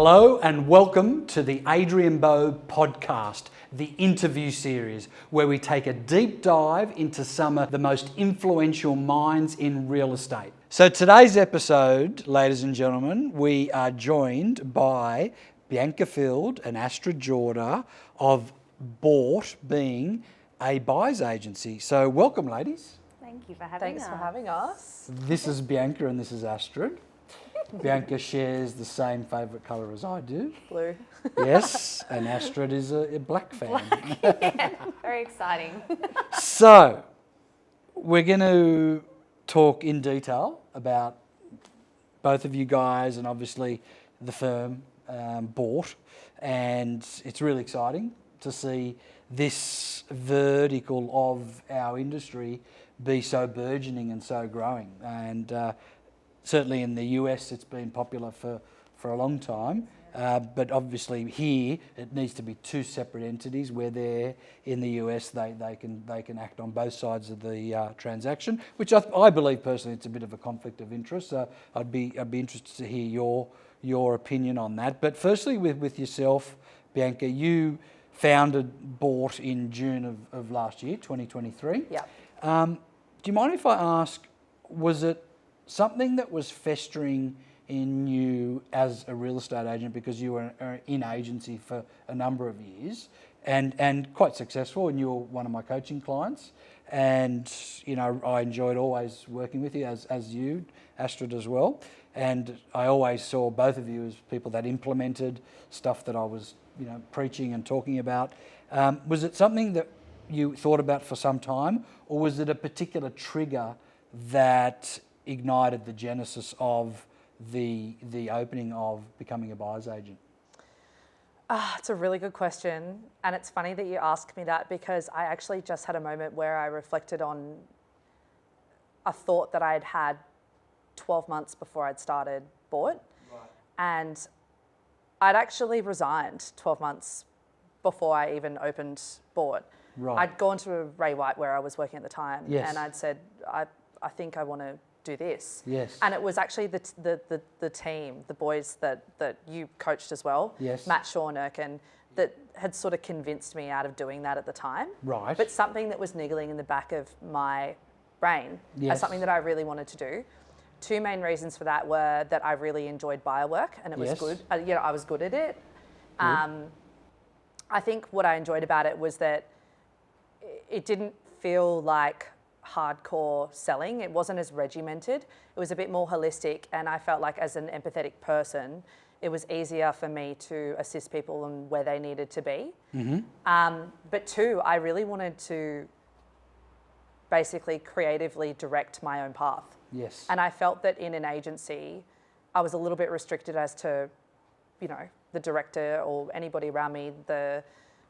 Hello and welcome to the Adrian Bo Podcast, the interview series, where we take a deep dive into some of the most influential minds in real estate. So today's episode, ladies and gentlemen, we are joined by Bianca Field and Astrid Jorda of Bought, being a buyer's agency. So welcome, ladies. Thank you for having us. Thanks for having us. This is Bianca and this is Astrid. Bianca shares the same favourite colour as I do. Blue. Yes, and Astrid is a black fan. Yeah, very exciting. So, we're going to talk in detail about both of you guys and obviously the firm Bought, and it's really exciting to see this vertical of our industry be so burgeoning and so growing. And certainly in the US, it's been popular for a long time. But obviously here, it needs to be two separate entities. Where they're in the US, they can act on both sides of the transaction, which I believe personally it's a bit of a conflict of interest. So I'd be interested to hear your opinion on that. But firstly, with yourself, Bianca, you founded Bought in June of last year, 2023. Yeah. Do you mind if I ask, was it something that was festering in you as a real estate agent, because you were in agency for a number of years and quite successful, and you were one of my coaching clients, and you know I enjoyed always working with you as you, Astrid, as well, and I always saw both of you as people that implemented stuff that I was preaching and talking about. Was it something that you thought about for some time, or was it a particular trigger that ignited the genesis of the opening of becoming a buyer's agent? It's a really good question. And it's funny that you asked me that, because I actually just had a moment where I reflected on a thought that I had had 12 months before I'd started Bought. Right. And I'd actually resigned 12 months before I even opened Bought. Right. I'd gone to Ray White, where I was working at the time, yes. and I'd said, I think I want to do this. Yes. And it was actually the team, the boys that you coached as well, yes. Matt Shawnook, and that had sort of convinced me out of doing that at the time. Right. But something that was niggling in the back of my brain, yes. as something that I really wanted to do. Two main reasons for that were that I really enjoyed buyer work, and it was yes. good. I was good at it. Good. I think what I enjoyed about it was that it didn't feel like hardcore selling. It wasn't as regimented. It was a bit more holistic, and I felt like as an empathetic person, it was easier for me to assist people in where they needed to be. Mm-hmm. But two, I really wanted to basically creatively direct my own path. Yes. And I felt that in an agency, I was a little bit restricted as to, the director or anybody around me, the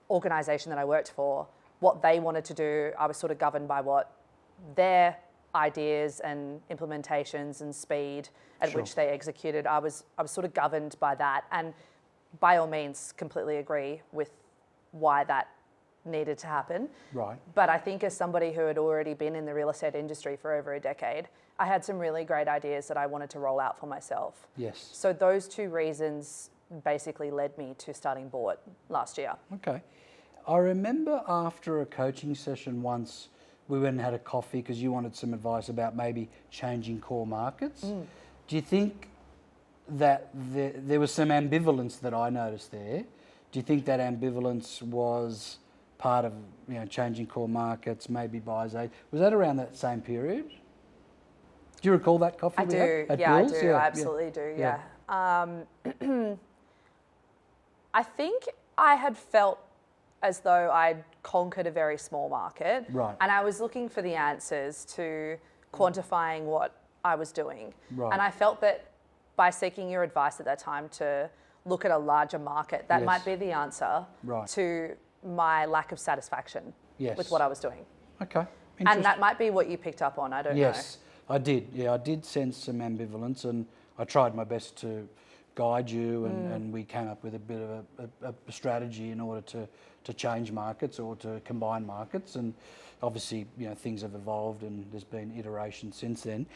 organisation that I worked for, what they wanted to do. I was sort of governed by what their ideas and implementations and speed at Sure. which they executed. I was sort of governed by that, and by all means completely agree with why that needed to happen. Right. But I think as somebody who had already been in the real estate industry for over a decade, I had some really great ideas that I wanted to roll out for myself. Yes. So those two reasons basically led me to starting Bought last year. Okay. I remember after a coaching session once, we went and had a coffee because you wanted some advice about maybe changing core markets. Do you think that there was some ambivalence that I noticed there? Do you think that ambivalence was part of changing core markets, maybe buyer's aid? Was that around that same period? Do you recall that coffee? I we do. had at Yeah, Bill's? I do. I absolutely do. Yeah. I think I had felt as though I'd conquered a very small market. Right. And I was looking for the answers to quantifying what I was doing. Right. And I felt that by seeking your advice at that time to look at a larger market, that Yes. might be the answer Right. to my lack of satisfaction Yes. with what I was doing. Okay. And that might be what you picked up on, I don't know. Yes, I did. Yeah, I did sense some ambivalence, and I tried my best to guide you, and we came up with a bit of a strategy in order to change markets or to combine markets. And obviously, things have evolved, and there's been iteration since then.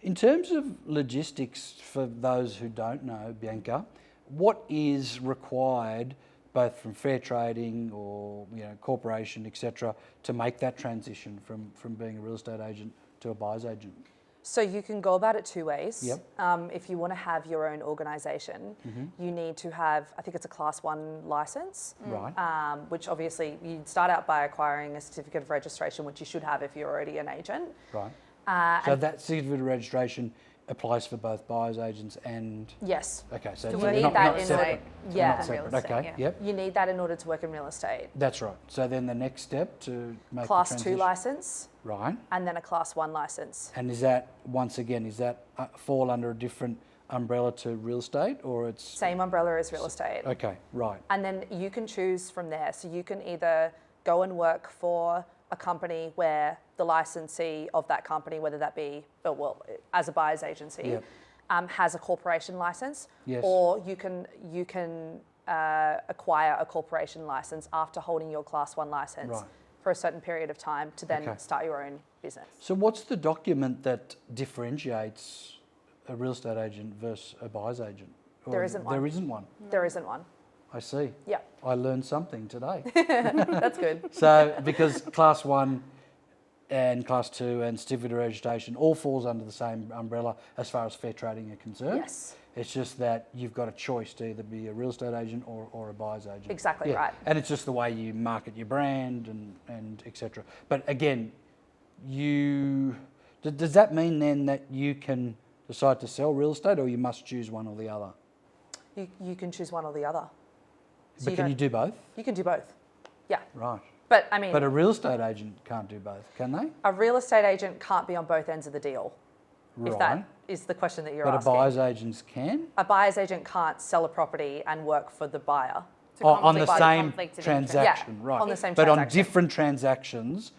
In terms of logistics, for those who don't know, Bianca, what is required both from fair trading or corporation, etc., to make that transition from being a real estate agent to a buyer's agent? So you can go about it two ways. Yep. If you want to have your own organisation, you need to have, I think it's a Class 1 licence. Right. Which obviously you start out by acquiring a certificate of registration, which you should have if you're already an agent. Right. So that certificate of registration applies for both buyers agents and... Yes. Okay, so You it's need not, that not in separate. order- yeah. Not separate. Real estate, Okay, yeah. yep. You need that in order to work in real estate. That's right. So then the next step to make Class the 2 transition... licence Right. and then a Class 1 licence. And is that, once again, fall under a different umbrella to real estate, or it's... Same umbrella as real estate. Okay, right. And then you can choose from there. So you can either go and work for a company where the licensee of that company, whether that be, as a buyer's agency, Yep. Has a corporation license, Yes. or you can acquire a corporation license after holding your Class 1 license Right. for a certain period of time to then Okay. start your own business. So what's the document that differentiates a real estate agent versus a buyer's agent? Or There isn't one. There isn't one. There isn't one. I see. Yeah, I learned something today. that's good. So because Class 1 and Class 2 and certificate of registration all falls under the same umbrella as far as fair trading are concerned. Yes. It's just that you've got a choice to either be a real estate agent or a buyer's agent. Exactly right. And it's just the way you market your brand and etc. But again, does that mean then that you can decide to sell real estate, or you must choose one or the other? You can choose one or the other. So But can you do both? You can do both. Yeah. Right. But I mean, But a real estate agent can't do both, can they? a real estate agent can't be on both ends of the deal, Right. if that is the question that you're But asking. a buyer's agent can? A buyer's agent can't sell a property and work for the buyer. On the conflict- same conflict of transaction, Yeah, right. on the same But on transaction. different transactions,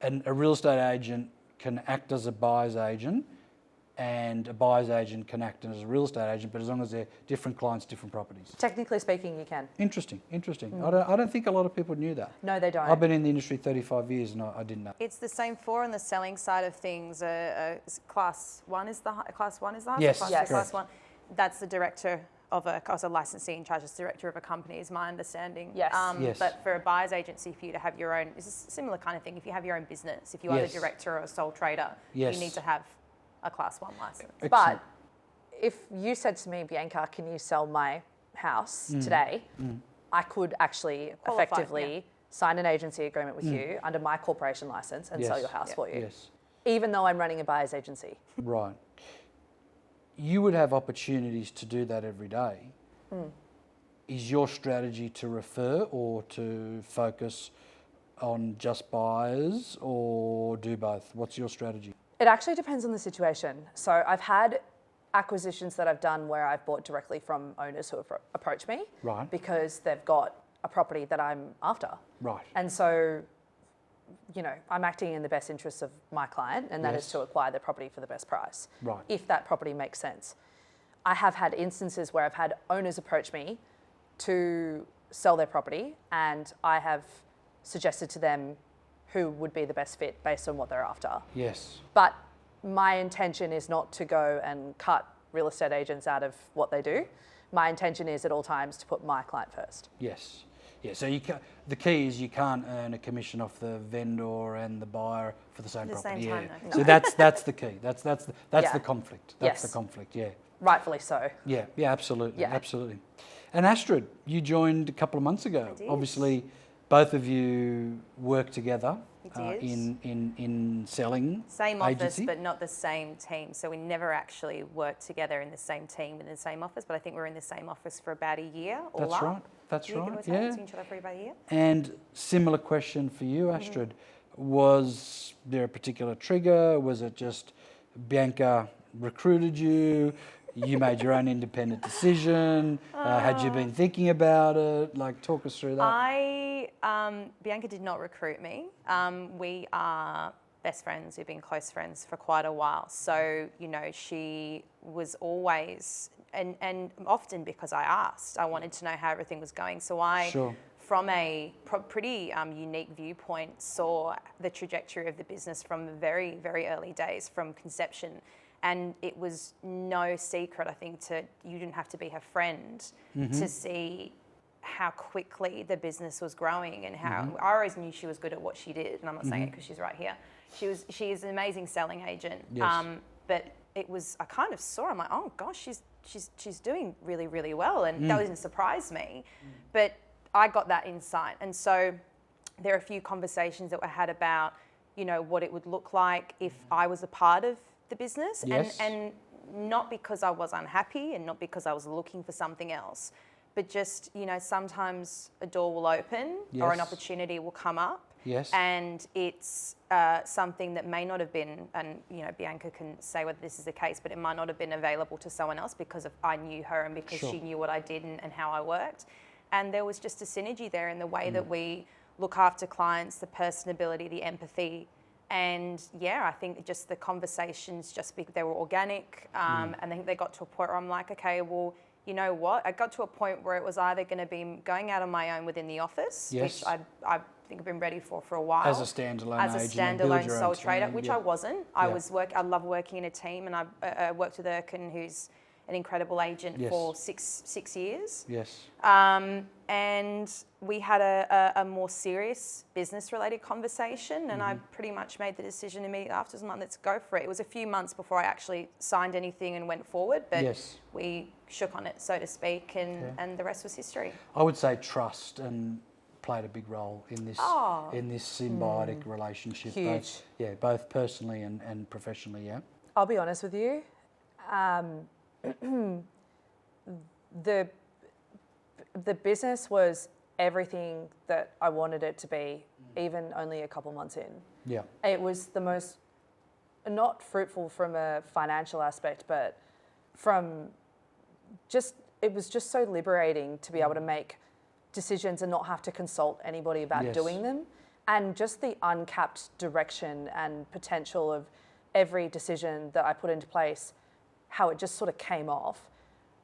and a real estate agent can act as a buyer's agent, and a buyer's agent can act as a real estate agent, but as long as they're different clients, different properties. Technically speaking, you can. Interesting. I don't think a lot of people knew that. No, they don't. I've been in the industry 35 years and I didn't know. It's the same for on the selling side of things. Class 1 is the highest. Yes, Class yes. two, Class 1. That's the director of a licensee in charge as director of a company, is my understanding. Yes. Yes. But for a buyer's agency, for you to have your own, it's a similar kind of thing. If you have your own business, if you are Yes. the director or a sole trader, Yes. you need to have a Class 1 license. But Excellent. if you said to me, Bianca, can you sell my house today? I could actually Qualify, effectively sign an agency agreement with you under my corporation license and sell Yes. your house for you, Yes. even though I'm running a buyer's agency. Right. You would have opportunities to do that every day. Is your strategy to refer or to focus on just buyers, or do both? What's your strategy? It actually depends on the situation. So I've had acquisitions that I've done where I've bought directly from owners who have approached me Right. because they've got a property that I'm after. Right. And so, I'm acting in the best interests of my client, and that is Yes. to acquire the property for the best price, Right. if that property makes sense. I have had instances where I've had owners approach me to sell their property, and I have suggested to them who would be the best fit based on what they're after. Yes. But my intention is not to go and cut real estate agents out of what they do. My intention is at all times to put my client first. Yes. Yeah. So the key is you can't earn a commission off the vendor and the buyer for the same At the property. same time, yeah. no. So that's the key. That's Yeah. the conflict. That's the Yes. conflict. Yeah. Rightfully so. Yeah. Yeah. Absolutely. Yeah. Absolutely. And Astrid, you joined a couple of months ago. I did. Obviously, both of you work together We did. in selling Same office, agency. but not the same team. So we never actually worked together in the same team in the same office. But I think we were in the same office for about a year. All That's up. right. That's You think it right. was Yeah. Seen each other for about a year. And similar question for you, Astrid. Was there a particular trigger? Was it just Bianca recruited you? You made your own independent decision? Had you been thinking about it? Like, talk us through that. Bianca did not recruit me. We are best friends. We've been close friends for quite a while. So, she was always, and often because I asked, I wanted to know how everything was going. So I, Sure. from a pretty unique viewpoint, saw the trajectory of the business from the very, very early days, from conception. And it was no secret, I think, you didn't have to be her friend to see how quickly the business was growing and how I always knew she was good at what she did. And I'm not saying it because she's right here. She is an amazing selling agent. Yes. But it was, I kind of saw, I'm like, oh gosh, she's doing really, really well. And that didn't surprise me. But I got that insight. And so there are a few conversations that were had about, you know, what it would look like if I was a part of the business. Yes. And not because I was unhappy and not because I was looking for something else, but just, you know, sometimes a door will open or an opportunity will come up. Yes. And it's something that may not have been, and, you know, Bianca can say whether this is the case, but it might not have been available to someone else because I knew her and because she knew what I did and how I worked. And there was just a synergy there in the way that we look after clients, the personability, the empathy. And I think just the conversations, they were organic. And I think they got to a point where I'm like, okay, well, you know what? I got to a point where it was either going to be going out on my own within the office, which I think I've been ready for a while. As a standalone agent. As a standalone sole trader, team, which I wasn't. I love working in a team, and I worked with Erkin, who's an incredible agent for six years. Yes. And we had a more serious business-related conversation, and I pretty much made the decision immediately after. I was like, let's go for it. It was a few months before I actually signed anything and went forward, but we shook on it, so to speak, and the rest was history. I would say trust and played a big role in this symbiotic relationship. Huge. Both personally and professionally. Yeah. I'll be honest with you. The business was everything that I wanted it to be, even only a couple months in. Yeah. It was the most, not fruitful from a financial aspect, but from it was just so liberating to be able to make decisions and not have to consult anybody about doing them. And just the uncapped direction and potential of every decision that I put into place, how it just sort of came off,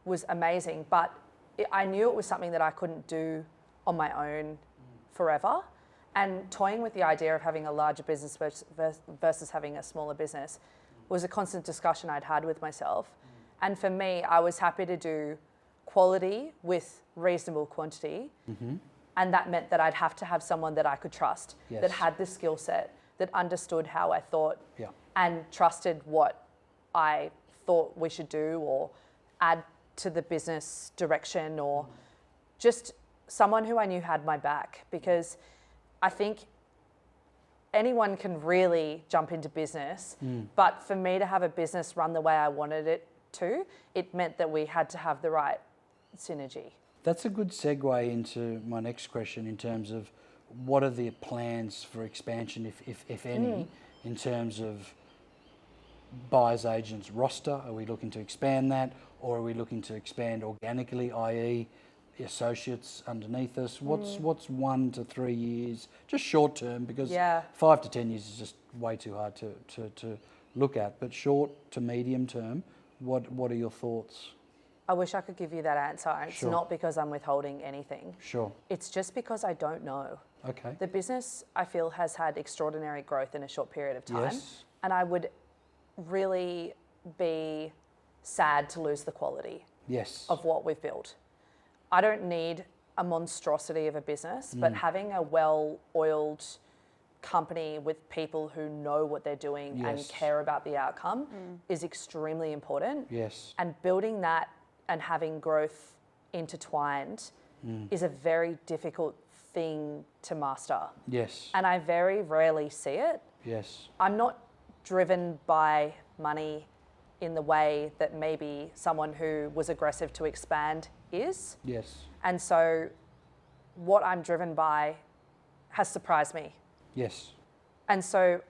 was amazing. But I knew it was something that I couldn't do on my own forever. And toying with the idea of having a larger business versus having a smaller business was a constant discussion I'd had with myself. And for me, I was happy to do quality with reasonable quantity. And that meant that I'd have to have someone that I could trust, that had the skill set, that understood how I thought and trusted what I thought we should do or add to the business direction, or just someone who I knew had my back. Because I think anyone can really jump into business, but for me to have a business run the way I wanted it to, it meant that we had to have the right synergy. That's a good segue into my next question in terms of what are the plans for expansion, if any, in terms of buyer's agents roster? Are we looking to expand that, or are we looking to expand organically, i.e. associates underneath us? What's 1 to 3 years, just short term, because 5 to 10 years is just way too hard to look at, but short to medium term, what are your thoughts? I wish I could give you that answer. It's not because I'm withholding anything. Sure. It's just because I don't know. Okay. The business, I feel, has had extraordinary growth in a short period of time. Yes. And I would really be sad to lose the quality of what we've built. I don't need a monstrosity of a business, but having a well-oiled company with people who know what they're doing and care about the outcome is extremely important. Yes. And building that and having growth intertwined is a very difficult thing to master. Yes. And I very rarely see it. Yes. I'm not driven by money in the way that maybe someone who was aggressive to expand is. Yes. And so what I'm driven by has surprised me. Yes. And so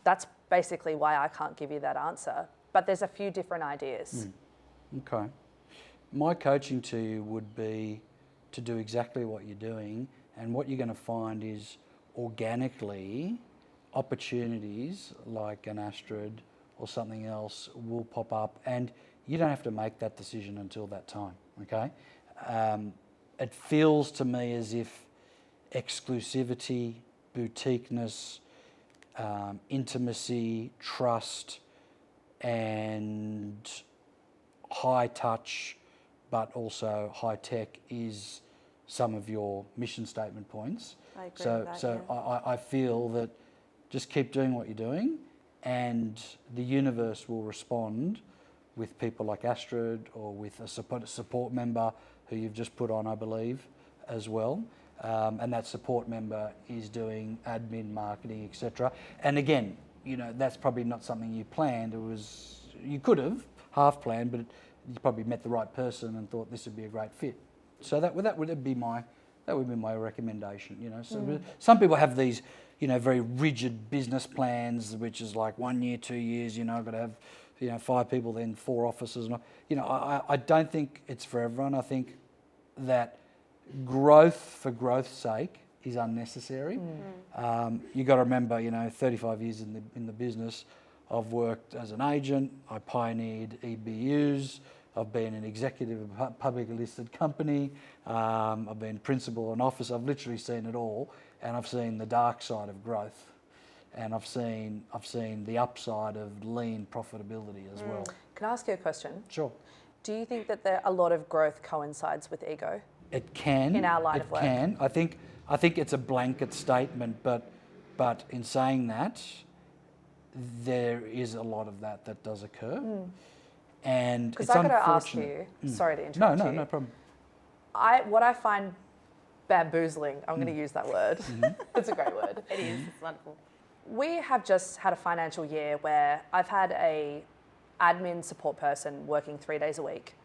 that's basically why I can't give you that answer. But there's a few different ideas. Okay. My coaching to you would be to do exactly what you're doing, and what you're going to find is organically opportunities like an Astrid or something else will pop up, and you don't have to make that decision until that time, okay? It feels to me as if exclusivity, boutiqueness, intimacy, trust, and high touch, but also high tech is some of your mission statement points. I agree So, with that, so yeah. I feel that just keep doing what you're doing, and the universe will respond with people like Astrid or with a support member who you've just put on, I believe, as well. And that support member is doing admin, marketing, etc. And again, you know, that's probably not something you planned. You could have half planned, but you probably met the right person and thought this would be a great fit. So that would be my recommendation. You know, so some people have these, you know, very rigid business plans, which is like 1 year, 2 years. You know, I've got to have, you know, 5 people, then 4 offices. And you know, I don't think it's for everyone. I think that growth for growth's sake is unnecessary. You got to remember, you know, 35 years in the business, I've worked as an agent. I pioneered EBUs. I've been an executive of a publicly listed company. I've been principal and officer. I've literally seen it all, and I've seen the dark side of growth, and I've seen the upside of lean profitability as well. Can I ask you a question? Sure. Do you think that a lot of growth coincides with ego? It can. In our line of work. It can. I think it's a blanket statement, but in saying that, there is a lot of that does occur. And Because it's I got to ask unfortunate. you, sorry to interrupt you. No problem. What I find bamboozling, I'm going to use that word. It's a great word. It is. It's wonderful. We have just had a financial year where I've had a admin support person working 3 days a week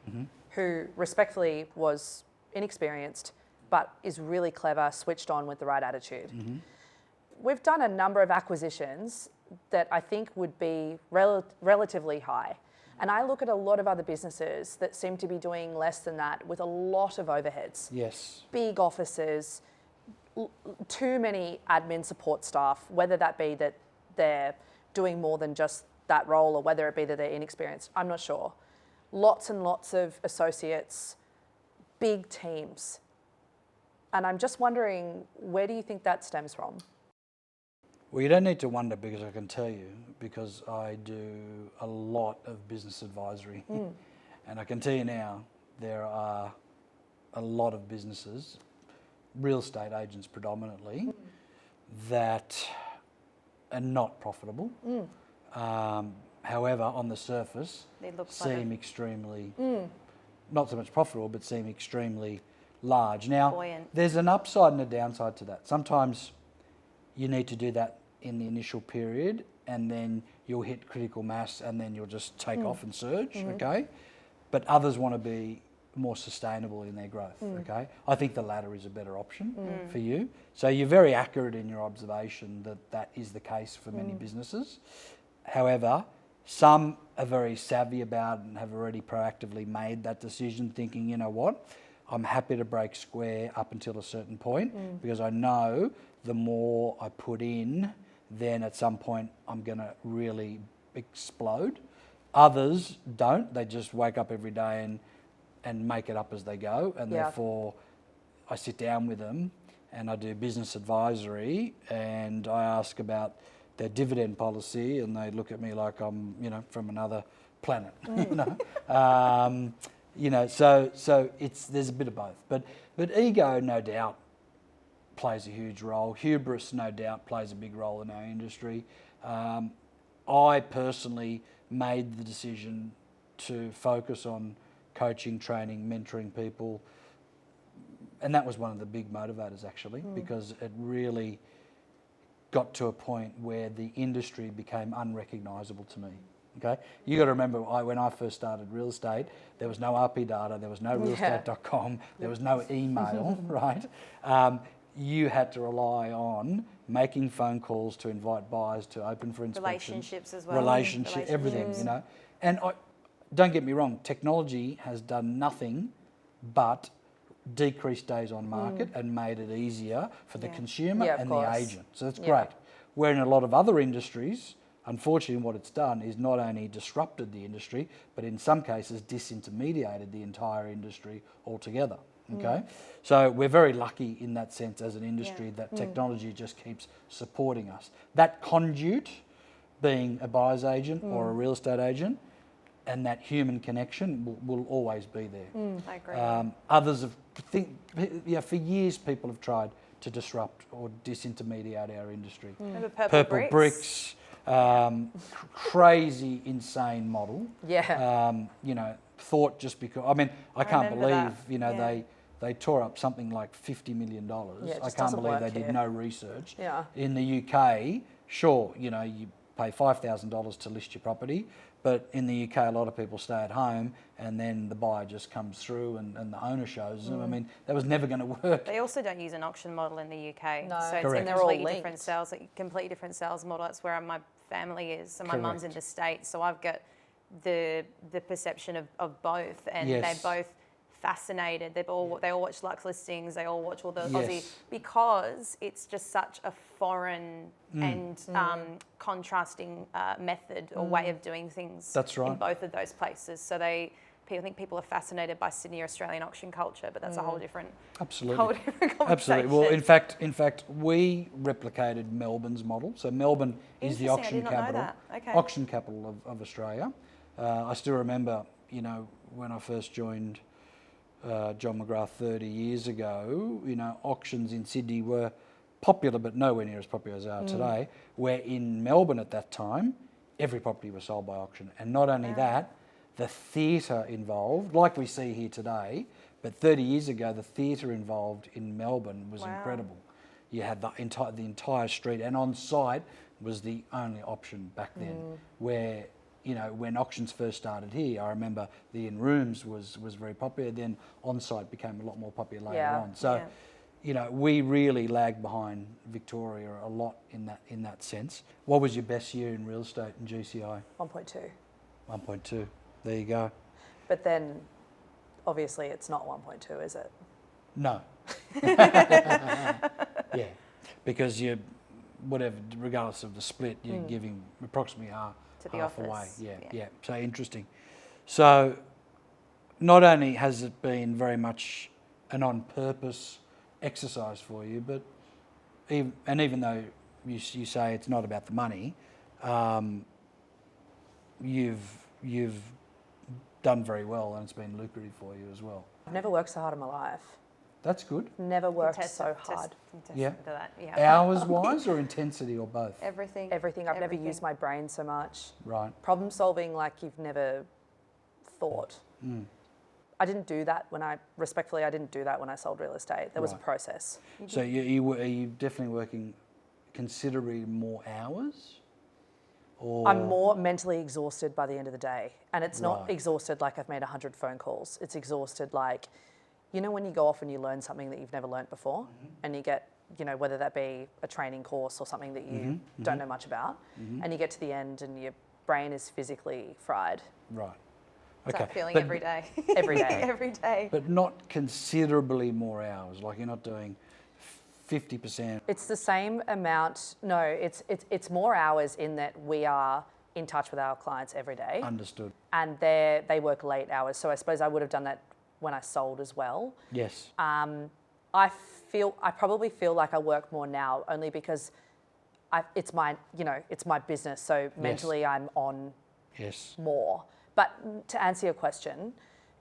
who respectfully was inexperienced but is really clever, switched on with the right attitude. We've done a number of acquisitions that I think would be relatively high. And I look at a lot of other businesses that seem to be doing less than that with a lot of overheads. Yes. Big offices, too many admin support staff, whether that be that they're doing more than just that role or whether it be that they're inexperienced, I'm not sure. Lots and lots of associates, big teams. And I'm just wondering, where do you think that stems from? Well, you don't need to wonder, because I can tell you, because I do a lot of business advisory. And I can tell you now, there are a lot of businesses, real estate agents predominantly, that are not profitable. However, on the surface, They look seem extremely, not so much profitable, but seem extremely large. Now, buoyant. there's an upside and a downside to that. Sometimes you need to do that in the initial period, and then you'll hit critical mass, and then you'll just take off and surge, okay? But others want to be more sustainable in their growth, okay? I think the latter is a better option for you. So you're very accurate in your observation that is the case for many businesses. However, some are very savvy about it and have already proactively made that decision, thinking, you know what, I'm happy to break square up until a certain point, because I know the more I put in, then at some point I'm going to really explode. Others don't. They just wake up every day and make it up as they go, and therefore I sit down with them and I do business advisory, and I ask about their dividend policy, and they look at me like I'm, you know, from another planet. So there's a bit of both, but ego, no doubt, plays a huge role. Hubris, no doubt, plays a big role in our industry. I personally made the decision to focus on coaching, training, mentoring people, and that was one of the big motivators, actually, because it really got to a point where the industry became unrecognisable to me. Okay, you got to remember, when I first started real estate, there was no RP data, there was no realestate.com, there was no email, right? You had to rely on making phone calls to invite buyers to open for inspections. Relationships as well. Relationships, everything, you know. And don't get me wrong, technology has done nothing but decrease days on market and made it easier for the consumer and the agent. So that's great. Where in a lot of other industries, unfortunately, what it's done is not only disrupted the industry, but in some cases disintermediated the entire industry altogether. Okay, so we're very lucky in that sense as an industry that technology just keeps supporting us. That conduit being a buyer's agent or a real estate agent, and that human connection will always be there. I agree. Others for years people have tried to disrupt or disintermediate our industry. Remember Purple bricks, crazy, insane model. Yeah. Thought just because. I mean, I can't remember believe that. they tore up something like $50 million. Yeah, it I just can't doesn't believe work they did here. no research. Yeah. In the UK, sure, you pay $5,000 to list your property, but in the UK, a lot of people stay at home, and then the buyer just comes through and the owner shows them. I mean, that was never going to work. They also don't use an auction model in the UK. No. So it's Correct. a And they're all completely different linked. sales, completely different sales model. That's where my family is. So my mum's in Correct. the States, so I've got the perception of both, and Yes. they're both fascinated. They all watch Lux listings. They all watch all the Yes. Aussie, because it's just such a foreign and contrasting method or way of doing things. That's right. In both of those places. So I think people are fascinated by Sydney Australian auction culture, but that's a whole different Absolutely. conversation. Absolutely. Well, in fact, we replicated Melbourne's model. So Melbourne is the Interesting, I auction did not know capital, that. Okay. auction capital of Australia. I still remember, when I first joined John McGrath 30 years ago, auctions in Sydney were popular, but nowhere near as popular as they are today. Where in Melbourne at that time, every property was sold by auction, and not only that, the theatre involved, like we see here today, but 30 years ago, the theatre involved in Melbourne was incredible. You had the entire street, and on site was the only option back then. Where, when auctions first started here, I remember the in rooms was very popular. Then on site became a lot more popular later on. So, we really lagged behind Victoria a lot in that sense. What was your best year in real estate in GCI? 1.2. 1.2. There you go. But then, obviously, it's not 1.2, is it? No. Yeah, because regardless of the split, you're giving approximately half To the away. office, Yeah. So interesting. So not only has it been very much an on-purpose exercise for you, but even though you say it's not about the money, you've done very well, and it's been lucrative for you as well. I've never worked so hard in my life. That's good. Never worked so hard. Yeah. Hours-wise or intensity or both? Everything. Everything. I've never used my brain so much. Right. Problem solving like you've never thought. I didn't do that I didn't do that when I sold real estate. There was a Right. process. So are you definitely working considerably more hours? Or I'm more mentally exhausted by the end of the day. And it's not Right. exhausted like I've made 100 phone calls. It's exhausted like, when you go off and you learn something that you've never learnt before, and you get, whether that be a training course or something that you don't know much about, and you get to the end and your brain is physically fried. Right. It's Okay. that feeling But- every day. Every day. Every day. But not considerably more hours. Like you're not doing 50%. It's the same amount. No, it's more hours in that we are in touch with our clients every day, Understood. and they work late hours. So I suppose I would have done that when I sold as well. Yes. I probably feel like I work more now only because it's my business. So mentally I'm on Yes. more. But to answer your question,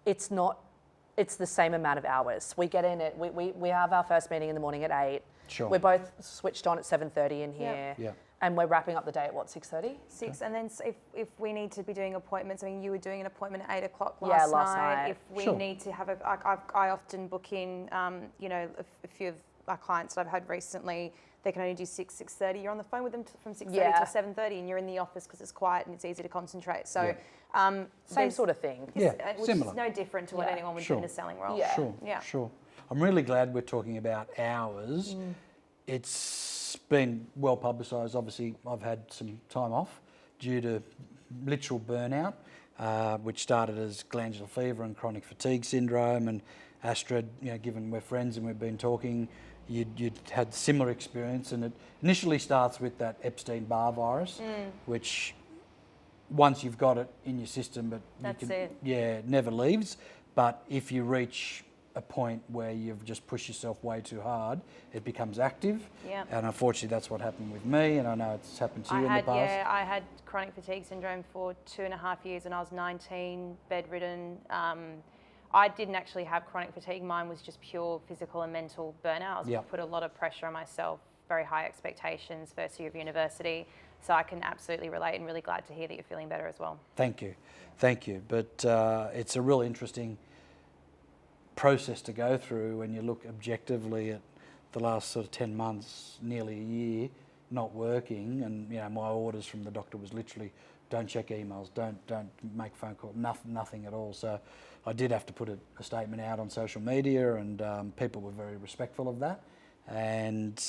it's the same amount of hours. We get in at, we have our first meeting in the morning at 8. Sure. We're both switched on at 7:30 in here. Yeah. And we're wrapping up the day at what, 6:30? 6, and then if we need to be doing appointments, I mean, you were doing an appointment at 8 o'clock Yeah, last last night. night. If we Sure. need to have I often book in, a few of our clients that I've had recently, they can only do 6:30. You're on the phone with them from 6:30 Yeah. to 7:30, and you're in the office because it's quiet and it's easy to concentrate. So, Same there's- sort of thing. Yeah, which similar. is no different to what Yeah. anyone would Sure. do in a selling role. Yeah. Sure. Yeah. Sure. I'm really glad we're talking about hours. It's been well publicised. Obviously, I've had some time off due to literal burnout, which started as glandular fever and chronic fatigue syndrome. And Astrid, given we're friends and we've been talking, you'd had similar experience. And it initially starts with that Epstein-Barr virus, which once you've got it in your system, but That's you can, it. yeah, it never leaves. But if you reach a point where you've just pushed yourself way too hard, it becomes active. Yeah. And unfortunately, that's what happened with me, and I know it's happened to you in the past. Yeah, I had chronic fatigue syndrome for 2.5 years when I was 19, bedridden. I didn't actually have chronic fatigue. Mine was just pure physical and mental burnout. I put a lot of pressure on myself, very high expectations, first year of university. So I can absolutely relate, and really glad to hear that you're feeling better as well. Thank you. Thank you. But it's a really interesting process to go through when you look objectively at the last sort of 10 months, nearly a year, not working, and my orders from the doctor was literally don't check emails, don't make phone calls, nothing at all. So I did have to put a statement out on social media, and people were very respectful of that. And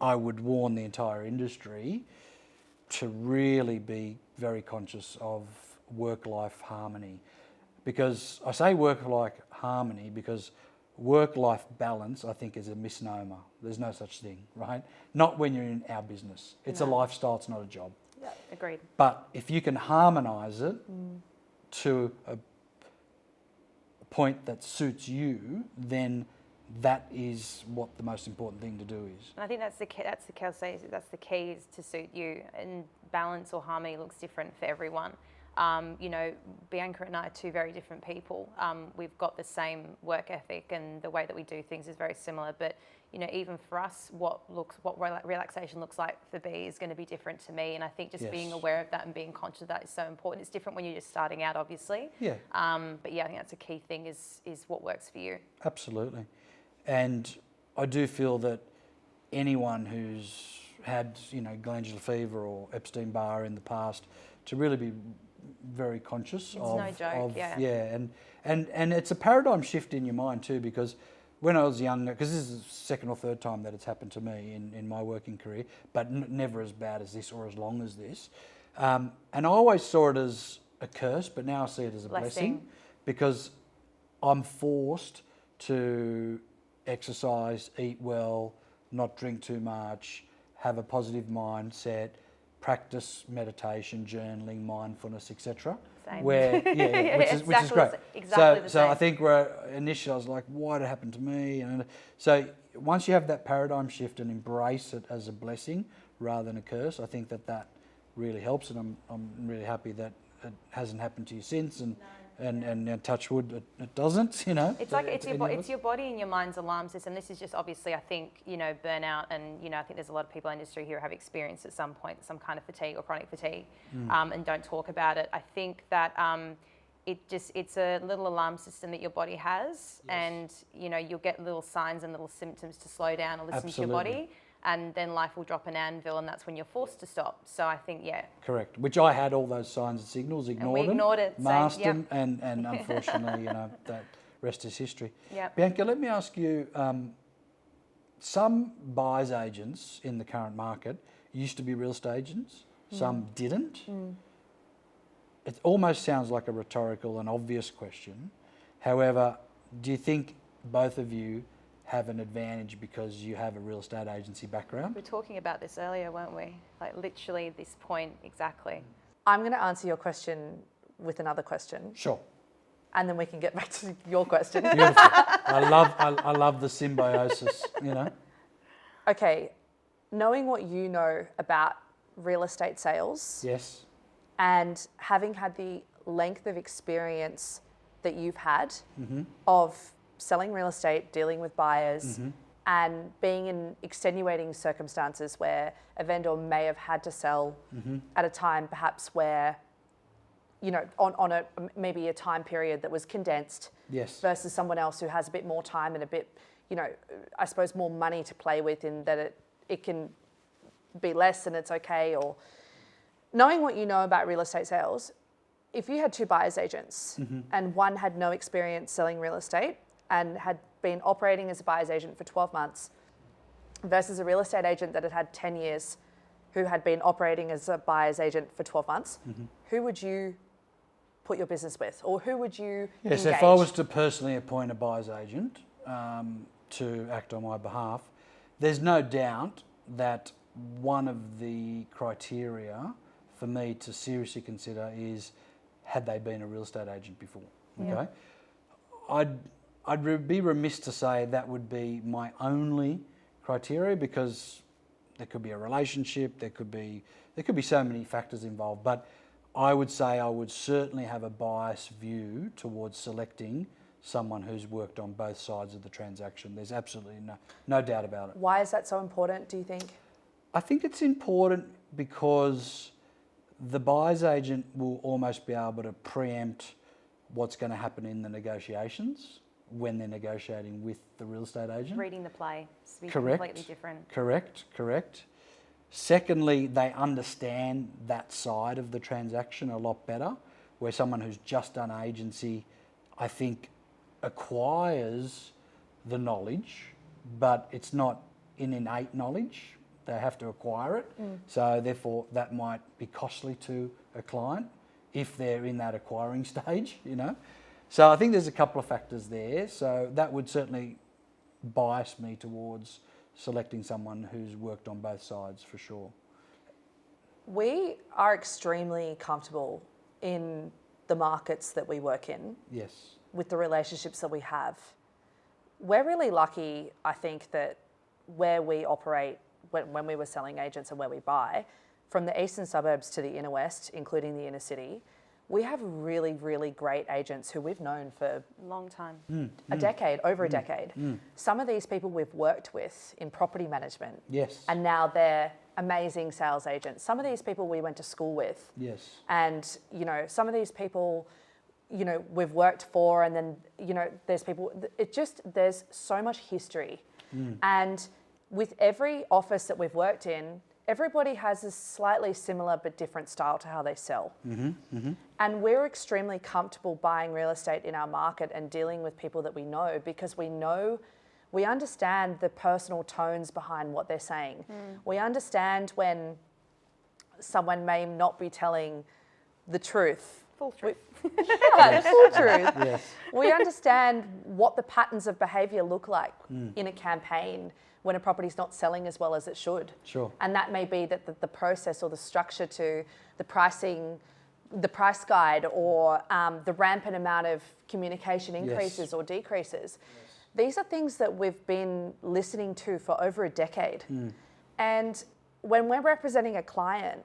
I would warn the entire industry to really be very conscious of work-life harmony. Because I say work-life harmony because work-life balance, I think, is a misnomer. There's no such thing, right? Not when you're in our business. It's a lifestyle, it's not a job. Yeah, agreed. But if you can harmonise it to a point that suits you, then that is what the most important thing to do is. And I think that's the key. That's the key is to suit you. And balance or harmony looks different for everyone. Bianca and I are two very different people. We've got the same work ethic, and the way that we do things is very similar. But even for us, what relaxation looks like for B is going to be different to me. And I think just being aware of that and being conscious of that is so important. It's different when you're just starting out, obviously. Yeah. But yeah, I think that's a key thing is what works for you. Absolutely. And I do feel that anyone who's had, glandular fever or Epstein-Barr in the past, to really be very conscious of. It's no joke, and it's a paradigm shift in your mind too, because when I was younger, because this is the second or third time that it's happened to me in my working career, but never as bad as this or as long as this. And I always saw it as a curse, but now I see it as a blessing because I'm forced to exercise, eat well, not drink too much, have a positive mindset, practice meditation, journaling, mindfulness, etc. Which is great. So I think initially I was like, why did it happen to me? And so once you have that paradigm shift and embrace it as a blessing rather than a curse, I think that really helps, and I'm really happy that it hasn't happened to you since, and touch wood, it doesn't, It's like it's your body and your mind's alarm system. This is just obviously, I think, burnout, and I think there's a lot of people in the industry who have experienced at some point some kind of fatigue or chronic fatigue, and don't talk about it. I think that it's a little alarm system that your body has, and you'll get little signs and little symptoms to slow down or listen to your body. And then life will drop an anvil, and that's when you're forced to stop. So I think, correct. Which I had all those signs and signals, ignored it, masked them, and unfortunately, that rest is history. Yep. Bianca, let me ask you, some buyers agents in the current market used to be real estate agents, some didn't. It almost sounds like a rhetorical and obvious question. However, do you think both of you have an advantage because you have a real estate agency background? We were talking about this earlier, weren't we? Like literally this point exactly. I'm going to answer your question with another question. Sure. And then we can get back to your question. Beautiful. I love the symbiosis, Okay, knowing what you know about real estate sales. Yes. And having had the length of experience that you've had of selling real estate, dealing with buyers, and being in extenuating circumstances where a vendor may have had to sell at a time perhaps where, on maybe a time period that was condensed versus someone else who has a bit more time and a bit, I suppose more money to play with, in that it can be less and it's okay. Or knowing what you know about real estate sales, if you had two buyers agents and one had no experience selling real estate and had been operating as a buyer's agent for 12 months versus a real estate agent that had had 10 years who had been operating as a buyer's agent for 12 months, who would you put your business with, or who would you engage? If I was to personally appoint a buyer's agent to act on my behalf, there's no doubt that one of the criteria for me to seriously consider is, had they been a real estate agent before? Okay, be remiss to say that would be my only criteria, because there could be a relationship, there could be so many factors involved. But I would say I would certainly have a biased view towards selecting someone who's worked on both sides of the transaction. There's absolutely no doubt about it. Why is that so important, do you think? I think it's important because the buyer's agent will almost be able to preempt what's going to happen in the negotiations when they're negotiating with the real estate agent. Reading the play is Correct. completely different. Correct. Secondly, they understand that side of the transaction a lot better, where someone who's just done agency, I think, acquires the knowledge, but it's not an innate knowledge. They have to acquire it. So therefore, that might be costly to a client if they're in that acquiring stage, you know. So I think there's a couple of factors there. So that would certainly bias me towards selecting someone who's worked on both sides for sure. We are extremely comfortable in the markets that we work in. Yes. With the relationships that we have. We're really lucky, I think, that where we operate, when we were selling agents and where we buy, from the eastern suburbs to the inner west, including the inner city, we have really, really great agents who we've known for Long time. a decade, over a decade. Some of these people we've worked with in property management. Yes. And now they're amazing sales agents. Some of these people we went to school with. Yes. And, you know, some of these people, you know, we've worked for, and then, you know, there's people, there's so much history. And with every office that we've worked in, everybody has a slightly similar but different style to how they sell. And we're extremely comfortable buying real estate in our market and dealing with people that we know, because we understand the personal tones behind what they're saying. We understand when someone may not be telling the truth. Full truth. Yeah, full truth. Yes. We understand what the patterns of behaviour look like in a campaign when a property's not selling as well as it should. Sure. And that may be that the process or the structure to the pricing, the price guide, or the rampant amount of communication increases or decreases. These are things that we've been listening to for over a decade. And when we're representing a client,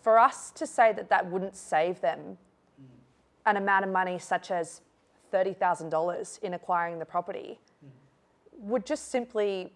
for us to say that wouldn't save them an amount of money such as $30,000 in acquiring the property would just simply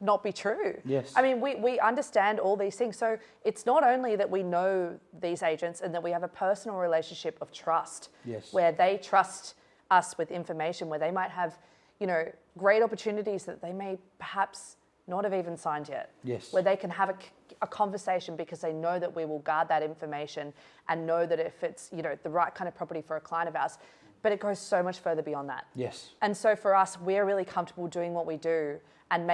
not be true. Yes. I mean, we understand all these things. So it's not only that we know these agents and that we have a personal relationship of trust, where they trust us with information, where they might have, you know, great opportunities that they may perhaps not have even signed yet. Yes. Where they can have a conversation because they know that we will guard that information and know that if it's, you know, the right kind of property for a client of ours, but it goes so much further beyond that. Yes. And so for us, we're really comfortable doing what we do, and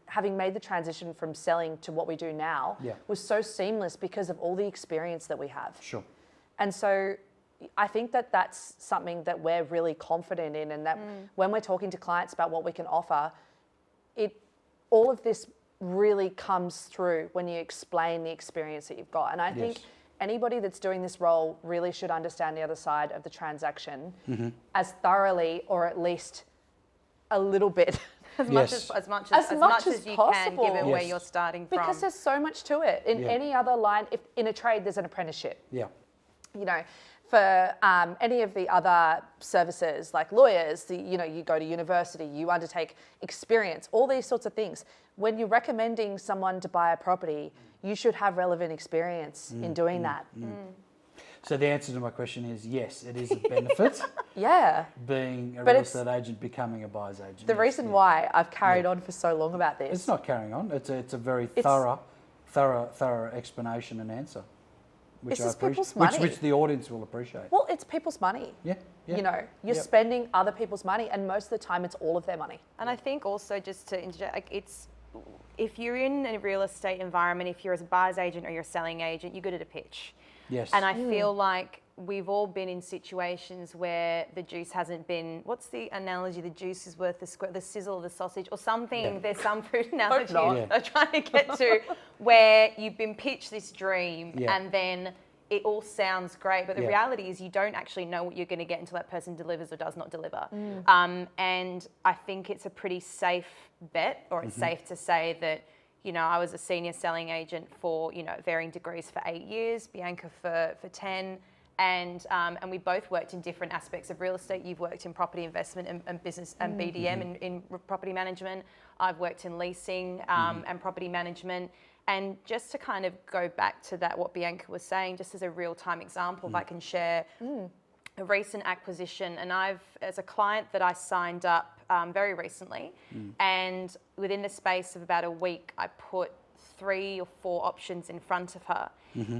having made the transition from selling to what we do now was so seamless because of all the experience that we have. Sure. And so I think that that's something that we're really confident in, and that when we're talking to clients about what we can offer, all of this really comes through when you explain the experience that you've got. And I think anybody that's doing this role really should understand the other side of the transaction as thoroughly, or at least a little bit. As much as you can, given where you're starting from. Because there's so much to it. In any other line, if in a trade, there's an apprenticeship. Yeah. You know, for any of the other services like lawyers, you go to university, you undertake experience, all these sorts of things. When you're recommending someone to buy a property, you should have relevant experience in doing that. So the answer to my question is yes, it is a benefit. Being a real estate agent, becoming a buyer's agent. The reason why I've carried on for so long about this. It's not carrying on. It's a very thorough explanation and answer, which I appreciate. People's money. Which the audience will appreciate. Well, it's people's money. Yeah. You know, you're spending other people's money, and most of the time it's all of their money. And I think also, just to interject, like, if you're in a real estate environment, if you're a buyer's agent or you're a selling agent, you're good at a pitch. Yes. And I feel like we've all been in situations where the juice hasn't been, what's the analogy? The juice is worth the sizzle of the sausage or something. There's some food analogy I'm trying to get to, where you've been pitched this dream and then it all sounds great, but the Yeah. reality is you don't actually know what you're going to get until that person delivers or does not deliver. And I think it's a pretty safe bet, or it's safe to say that, you know, I was a senior selling agent for, you know, varying degrees for 8 years, Bianca for 10. And we both worked in different aspects of real estate. You've worked in property investment and business and BDM in property management. I've worked in leasing and property management. And just to kind of go back to that, what Bianca was saying, just as a real-time example, if I can share a recent acquisition, and as a client that I signed up very recently, and within the space of about a week, I put 3 or 4 options in front of her.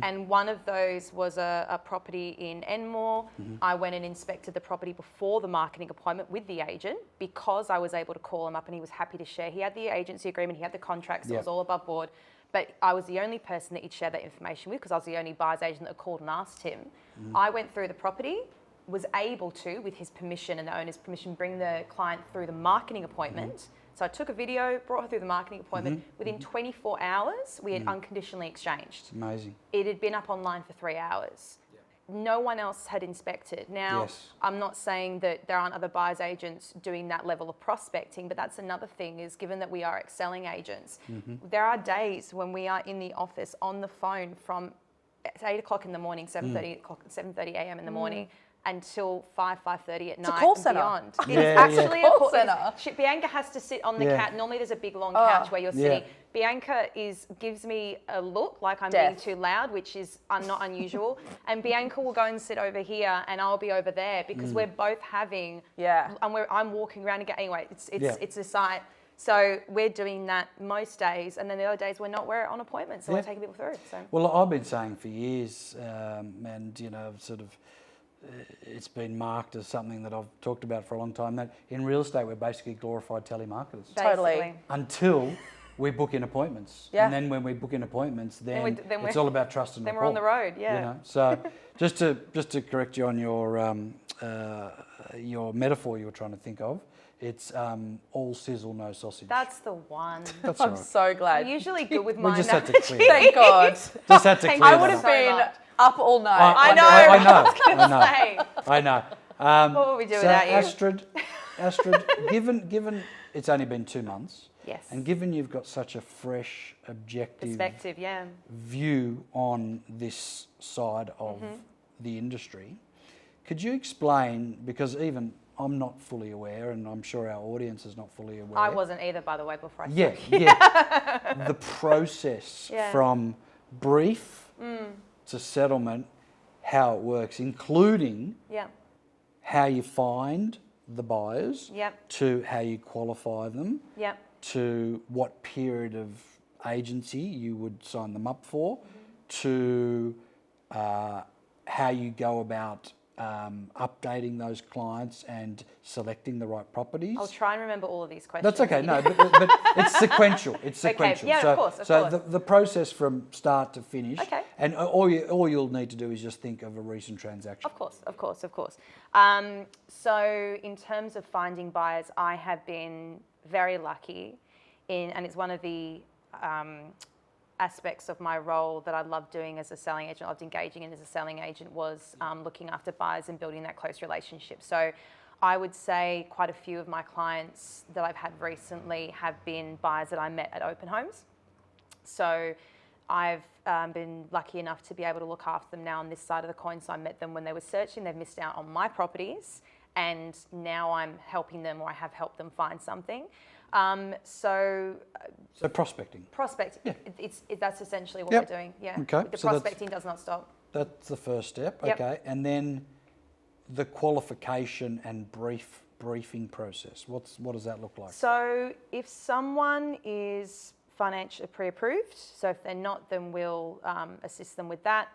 And one of those was a property in Enmore. I went and inspected the property before the marketing appointment with the agent, because I was able to call him up and he was happy to share. He had the agency agreement, he had the contracts, so it was all above board. But I was the only person that he'd share that information with, because I was the only buyer's agent that called and asked him. I went through the property, was able to, with his permission and the owner's permission, bring the client through the marketing appointment. So I took a video, brought her through the marketing appointment. Within 24 hours, we had unconditionally exchanged. Amazing. It had been up online for 3 hours. No one else had inspected. Now, I'm not saying that there aren't other buyer's agents doing that level of prospecting, but that's another thing, is given that we are excelling agents, there are days when we are in the office on the phone from 8 o'clock in the morning, 7:30 a.m. in the morning, until 5:30 at night. It's a call and center. beyond. Yeah, It's actually a call center. Bianca has to sit on the couch. Normally there's a big long couch where you're sitting. Bianca gives me a look like I'm being too loud, which is not unusual. And Bianca will go and sit over here and I'll be over there, because we're both having, and I'm walking around again. Anyway, it's a sight. So we're doing that most days, and then the other days we're on appointments, so we're taking people through. So. Well, I've been saying for years, and you know, sort of, it's been marked as something that I've talked about for a long time, that in real estate we're basically glorified telemarketers. Totally. Until we book in appointments. And then when we book in appointments, then it's all about trust and rapport. Then we're on the road, You know? So just to correct you on your metaphor you were trying to think of, it's all sizzle, no sausage. That's the one. That's I'm right. so glad. I'm usually good with my We just had to analogies. clear that. Thank God. Just had to clear I that would up. have been up all night. I know. I know. What would we do So without you? Astrid, given it's only been 2 months, Yes. and given you've got such a fresh, objective Perspective, view on this side of the industry, could you explain, because even I'm not fully aware, and I'm sure our audience is not fully aware. I wasn't either, by the way, before I Yeah, spoke. yeah. The process from brief to settlement, how it works, including how you find the buyers, to how you qualify them, to what period of agency you would sign them up for, to how you go about updating those clients and selecting the right properties. I'll try and remember all of these questions. That's okay, no, but it's sequential. It's sequential. Yeah, so, of course. the process from start to finish. Okay. And all you'll need to do is just think of a recent transaction. Of course. So in terms of finding buyers, I have been very lucky and it's one of the aspects of my role that I love doing as a selling agent, I loved engaging in as a selling agent, was looking after buyers and building that close relationship. So I would say quite a few of my clients that I've had recently have been buyers that I met at open homes. So I've been lucky enough to be able to look after them now on this side of the coin. So I met them when they were searching, they've missed out on my properties, and now I'm helping them, or I have helped them find something. So prospecting. Prospecting, that's essentially what we're doing. Yeah. Okay. The So prospecting does not stop. That's the first step. Yep. Okay. And then the qualification and briefing process. What does that look like? So if someone is financially pre-approved, so if they're not, then we'll assist them with that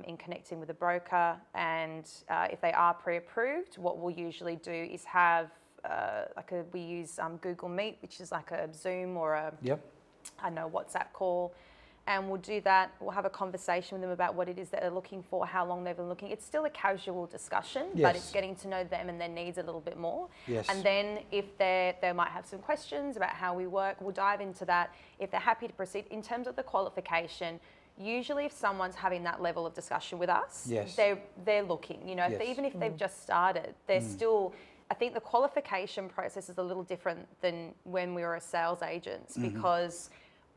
in connecting with a broker. And if they are pre-approved, what we'll usually do is have we use Google Meet, which is like a Zoom or a WhatsApp call, and we'll do that. We'll have a conversation with them about what it is that they're looking for, how long they've been looking. It's still a casual discussion, but it's getting to know them and their needs a little bit more. Yes. And then if they might have some questions about how we work, we'll dive into that. If they're happy to proceed, in terms of the qualification, usually if someone's having that level of discussion with us, Yes. they're looking, Yes. even if they've just started, they're still, I think the qualification process is a little different than when we were a sales agents, because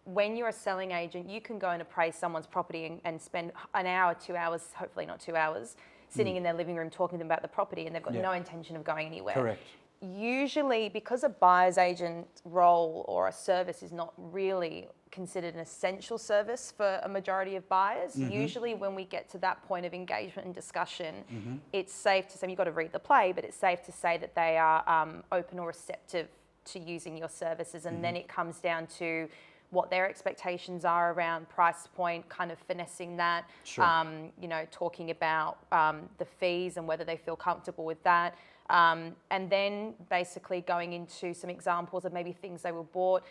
when you're a selling agent, you can go and appraise someone's property and spend an hour, 2 hours, hopefully not 2 hours, sitting in their living room talking to them about the property, and they've got no intention of going anywhere. Correct. Usually, because a buyer's agent role or a service is not really considered an essential service for a majority of buyers, usually when we get to that point of engagement and discussion, it's safe to say, you've got to read the play, but it's safe to say that they are open or receptive to using your services. And then it comes down to what their expectations are around price point, kind of finessing that, Sure. Talking about the fees and whether they feel comfortable with that. And then basically going into some examples of maybe things they were bought.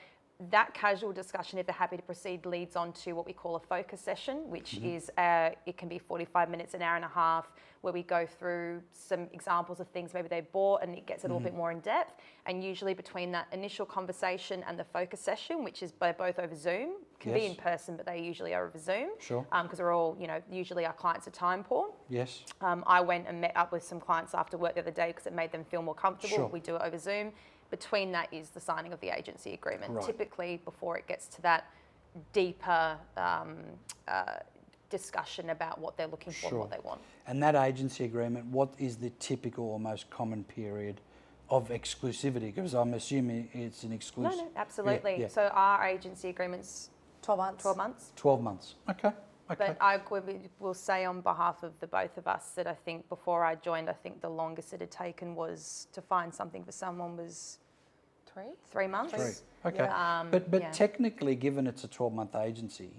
That casual discussion, if they're happy to proceed, leads on to what we call a focus session, which is, it can be 45 minutes, an hour and a half, where we go through some examples of things maybe they bought, and it gets a little bit more in depth. And usually between that initial conversation and the focus session, which is both over Zoom, can be in person, but they usually are over Zoom. Sure. Because we're all, usually our clients are time poor. Yes. I went and met up with some clients after work the other day because it made them feel more comfortable. Sure. We do it over Zoom. Between that is the signing of the agency agreement. Right. Typically, before it gets to that deeper discussion about what they're looking for and what they want. And that agency agreement, what is the typical or most common period of exclusivity? Because I'm assuming it's an exclusive. No, absolutely. Yeah. So our agency agreement's 12 months. 12 months. 12 months. Okay. But I will say on behalf of the both of us that I think before I joined, I think the longest it had taken was to find something for someone was 3 months. 3. Okay. Yeah. But technically, given it's a 12-month agency,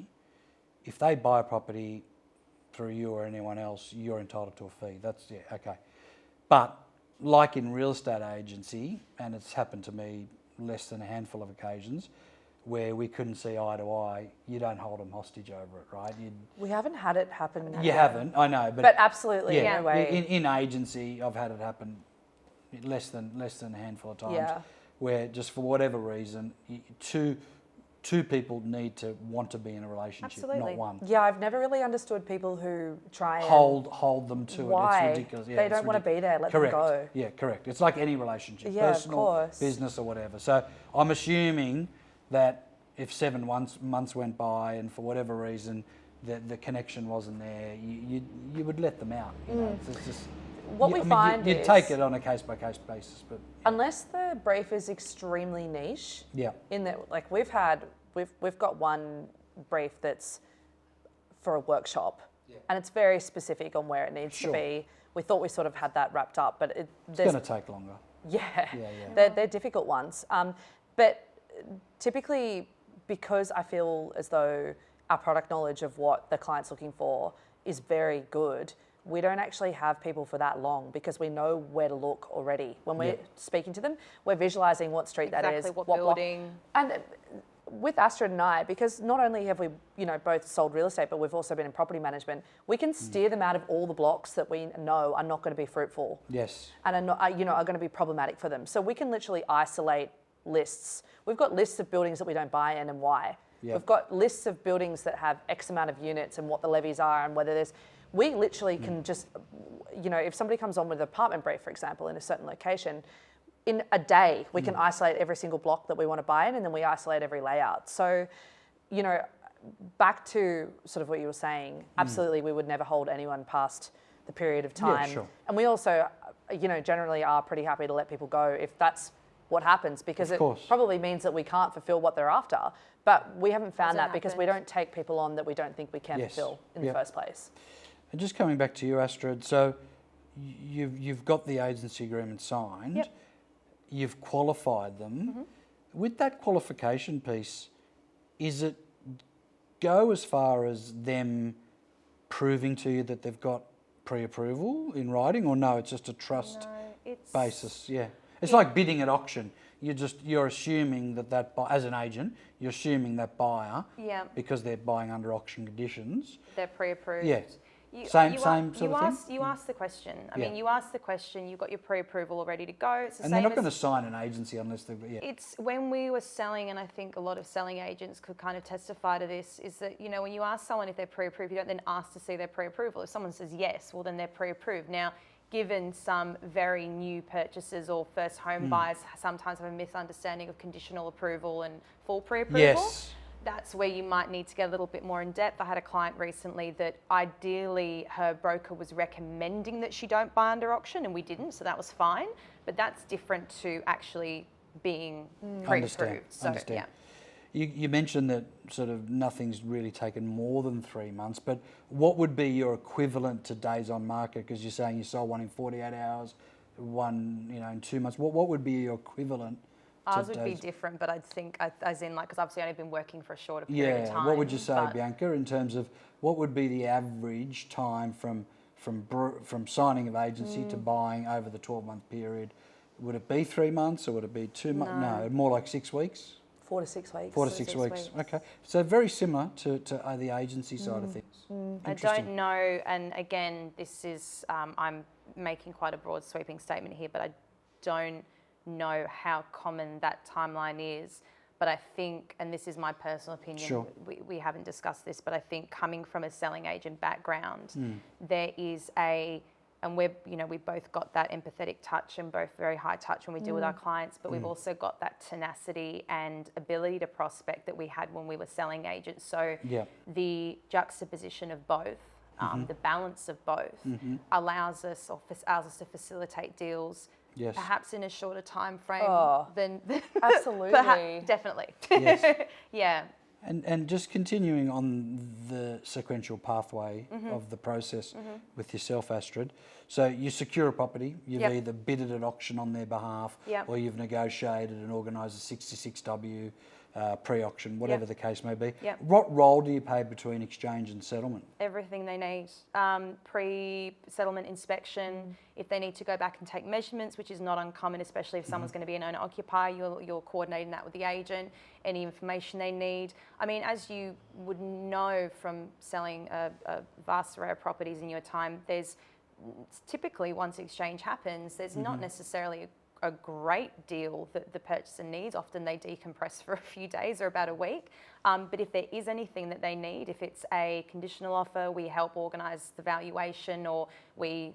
if they buy a property through you or anyone else, you're entitled to a fee. That's, okay. But like in real estate agency, and it's happened to me less than a handful of occasions, where we couldn't see eye to eye, you don't hold them hostage over it, right? We haven't had it happen. You haven't, I know, But absolutely, no way. In agency, I've had it happen less than a handful of times, where just for whatever reason, two people need to want to be in a relationship, not one. Yeah, I've never really understood people who try and Hold them to why? it. It's ridiculous. Yeah, they don't want to be there. Let correct. them go. Yeah, correct. It's like any relationship, Yeah, personal, of course. business, or whatever. So I'm assuming that if 7 months went by and for whatever reason the connection wasn't there, you would let them out. You know, it's just What we find you'd is take it on a case by case basis, but unless the brief is extremely niche, in that like we've got one brief that's for a workshop, and it's very specific on where it needs to be. We thought we sort of had that wrapped up, but it's going to take longer. They're difficult ones. But typically, because I feel as though our product knowledge of what the client's looking for is very good, we don't actually have people for that long because we know where to look already. When we're speaking to them, we're visualising what street that is, what building. And with Astrid and I, because not only have we, both sold real estate, but we've also been in property management, we can steer them out of all the blocks that we know are not going to be fruitful. Yes. And are not, are going to be problematic for them. So we can literally isolate lists. We've got lists of buildings that we don't buy in and why. Yep. We've got lists of buildings that have X amount of units and what the levies are and whether there's... We literally can just, if somebody comes on with an apartment brief, for example, in a certain location, in a day we can isolate every single block that we want to buy in, and then we isolate every layout. So, back to sort of what you were saying, absolutely we would never hold anyone past the period of time. Yeah, sure. And we also, generally are pretty happy to let people go if that's what happens, because it probably means that we can't fulfill what they're after. But we haven't found that because we don't take people on that we don't think we can fulfill in the first place. And just coming back to you, Astrid, so you've got the agency agreement signed, you've qualified them. With that qualification piece, is it go as far as them proving to you that they've got pre-approval in writing, or no, it's just a trust basis? Yeah. It's like bidding at auction. You're assuming that as an agent, you're assuming that buyer, because they're buying under auction conditions, they're pre-approved. Yeah. Same sort of thing? You asked the question. I Yeah. mean, you asked the question, you've got your pre-approval all ready to go. It's the And same they're not as- going to sign an agency unless they're... Yeah. It's when we were selling, and I think a lot of selling agents could kind of testify to this, is that, you know, when you ask someone if they're pre-approved, you don't then ask to see their pre-approval. If someone says yes, well, then they're pre-approved. Now, given some very new purchasers or first home buyers sometimes have a misunderstanding of conditional approval and full pre-approval, Yes. that's where you might need to get a little bit more in depth. I had a client recently that ideally her broker was recommending that she don't buy under auction, and we didn't, so that was fine. But that's different to actually being pre-approved. So, Understand. yeah. You mentioned that sort of nothing's really taken more than 3 months, but what would be your equivalent to days on market? Because you're saying you sold one in 48 hours, one, you know, in 2 months. What would be your equivalent? Ours would be different, but I'd think, as in, like, because I've only been working for a shorter period of time. What would you say, but Bianca, in terms of what would be the average time from signing of agency to buying over the 12-month period? Would it be 3 months or would it be 2 months? No, more like 6 weeks. 4 to 6 weeks. 4 to 6 weeks. Okay, so very similar to the agency side of things. I don't know, and again, this is, I'm making quite a broad sweeping statement here, but I don't know how common that timeline is. But I think, and this is my personal opinion, Sure. we haven't discussed this, but I think coming from a selling agent background, there is and we both got that empathetic touch and both very high touch when we deal with our clients, but we've also got that tenacity and ability to prospect that we had when we were selling agents. So the juxtaposition of both, the balance of both, allows us to facilitate deals. Yes. Perhaps in a shorter time frame than Absolutely. definitely. Yes. Yeah. And just continuing on the sequential pathway of the process with yourself, Astrid. So you secure a property, you've either bidded at auction on their behalf, or you've negotiated and organised a 66W pre-auction, whatever the case may be. What role do you play between exchange and settlement? Everything they need. Pre-settlement inspection, if they need to go back and take measurements, which is not uncommon, especially if someone's going to be an owner-occupier, you're coordinating that with the agent, any information they need. I mean, as you would know from selling a vast array of properties in your time, there's typically, once exchange happens, there's not necessarily a great deal that the purchaser needs. Often they decompress for a few days or about a week. But if there is anything that they need, if it's a conditional offer, we help organise the valuation, or we,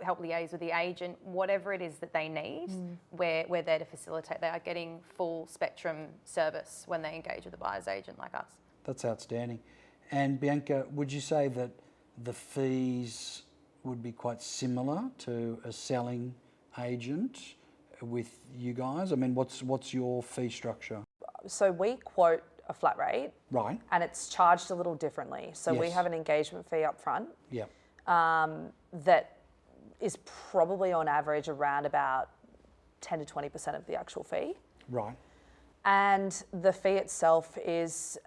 help liaise with the agent, whatever it is that they need, we're there to facilitate. They are getting full spectrum service when they engage with a buyer's agent like us. That's outstanding. And Bianca, would you say that the fees would be quite similar to a selling agent with you guys? I mean, what's your fee structure? So we quote a flat rate, Right. and it's charged a little differently. So we Yes. have an engagement fee up front Yeah. that is probably on average around about 10 to 20% of the actual fee. Right. And the fee itself is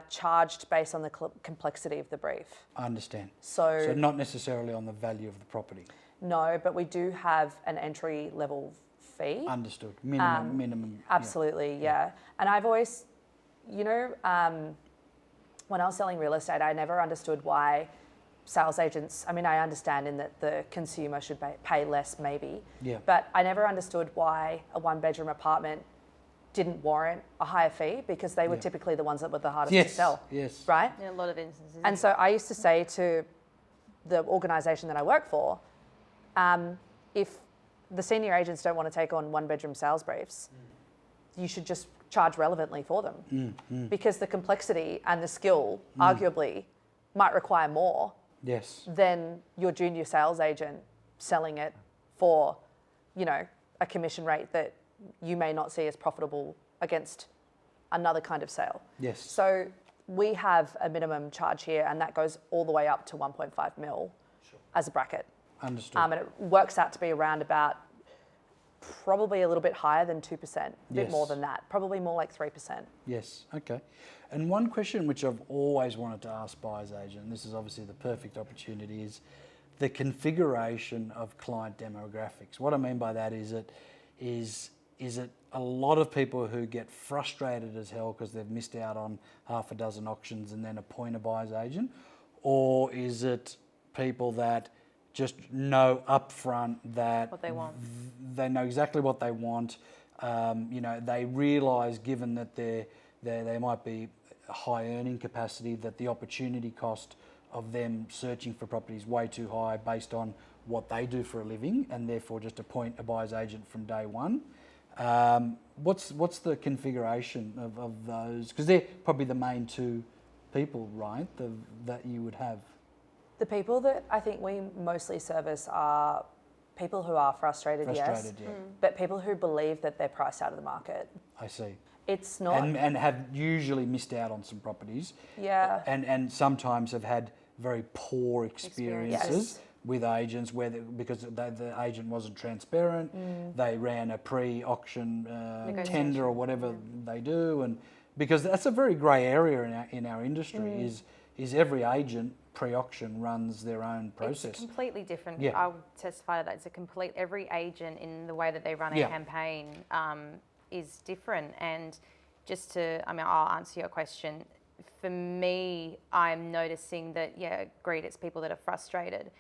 charged based on the complexity of the brief. I understand. So not necessarily on the value of the property. no, but we do have an entry level fee. Understood. Minimum. Absolutely, yeah. And I've always, when I was selling real estate, I never understood why sales agents, I understand in that the consumer should pay less maybe, but I never understood why a one-bedroom apartment didn't warrant a higher fee, because they were typically the ones that were the hardest to sell. Yes. Right? In a lot of instances. And so I used to say to the organisation that I work for, if the senior agents don't want to take on one-bedroom sales briefs, you should just charge relevantly for them, because the complexity and the skill arguably might require more Yes. than your junior sales agent selling it for, a commission rate that you may not see as profitable against another kind of sale. Yes. So we have a minimum charge here, and that goes all the way up to 1.5 mil as a bracket. Understood. And it works out to be around about probably a little bit higher than 2%, a bit more than that, probably more like 3%. Yes, okay. And one question which I've always wanted to ask buyer's agent, and this is obviously the perfect opportunity, is the configuration of client demographics. What I mean by that is it a lot of people who get frustrated as hell because they've missed out on half a dozen auctions and then appoint a buyer's agent, or is it people that just know upfront that What they want. they know exactly what they want? They realise, given that they might be a high earning capacity, that the opportunity cost of them searching for property is way too high based on what they do for a living, and therefore just appoint a buyer's agent from day one. What's the configuration of those? Because they're probably the main two people, right, that you would have. The people that I think we mostly service are people who are frustrated, yes, Yeah. but people who believe that they're priced out of the market. I see. It's not... And have usually missed out on some properties. Yeah. And sometimes have had very poor experiences Yes. with agents because the agent wasn't transparent. They ran a pre-auction tender or whatever they do, and because that's a very grey area in our industry. Is every agent pre-auction runs their own process. It's completely different. Yeah. I'll testify to that. It's every agent in the way that they run a campaign is different. And I'll answer your question. For me, I'm noticing that, agreed, it's people that are frustrated.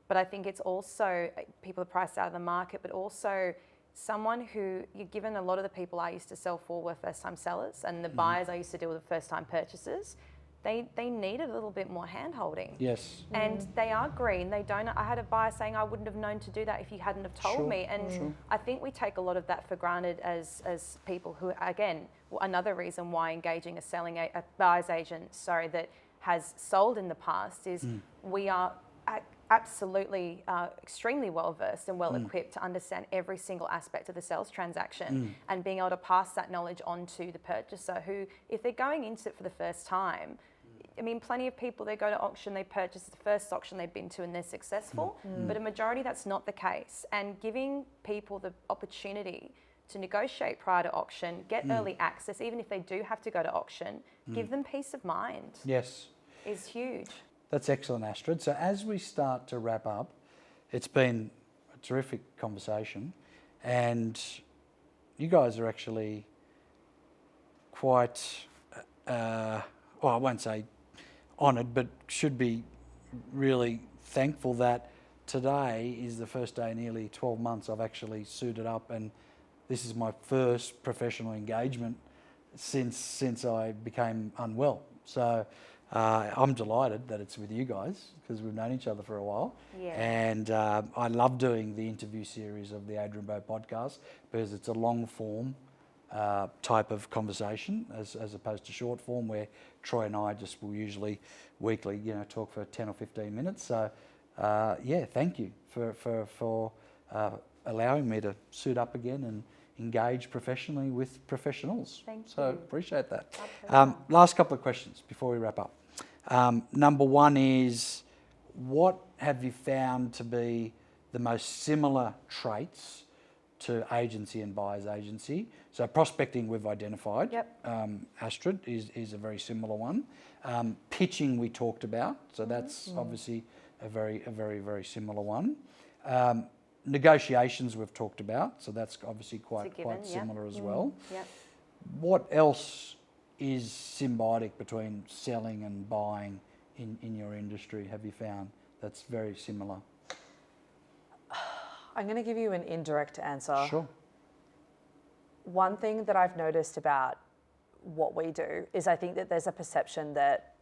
But I think it's also people are priced out of the market, but also someone who, given a lot of the people I used to sell for were first-time sellers, and the buyers I used to deal with first-time purchasers, they needed a little bit more hand-holding. Yes. And they are green. They don't. I had a buyer saying, I wouldn't have known to do that if you hadn't have told me. And I think we take a lot of that for granted as people who, again, another reason why engaging a buyer's agent, that has sold in the past is we are absolutely extremely well versed and well equipped to understand every single aspect of the sales transaction and being able to pass that knowledge on to the purchaser who, if they're going into it for the first time, I mean, plenty of people, they go to auction, they purchase the first auction they've been to and they're successful, but a majority that's not the case. And giving people the opportunity to negotiate prior to auction, get early access, even if they do have to go to auction, give them peace of mind. Yes. Is huge. That's excellent, Astrid. So as we start to wrap up, it's been a terrific conversation, and you guys are actually quite, I won't say honoured, but should be really thankful that today is the first day in nearly 12 months I've actually suited up, and this is my first professional engagement since I became unwell. So I'm delighted that it's with you guys because we've known each other for a while. Yeah. And I love doing the interview series of the Adrian Bo Podcast because it's a long form type of conversation as opposed to short form where Troy and I just will usually weekly, talk for 10 or 15 minutes. So thank you for allowing me to suit up again and engage professionally with professionals. Thank so you. appreciate that. Last couple of questions before we wrap up. Number one is, what have you found to be the most similar traits to agency and buyer's agency? So prospecting we've identified. Yep. Astrid is a very similar one. Pitching we talked about, so that's obviously a very, very similar one. Negotiations we've talked about, so that's obviously quite similar as well. Yep. What else is symbiotic between selling and buying in your industry, have you found, that's very similar? I'm going to give you an indirect answer. Sure. One thing that I've noticed about what we do is I think that there's a perception that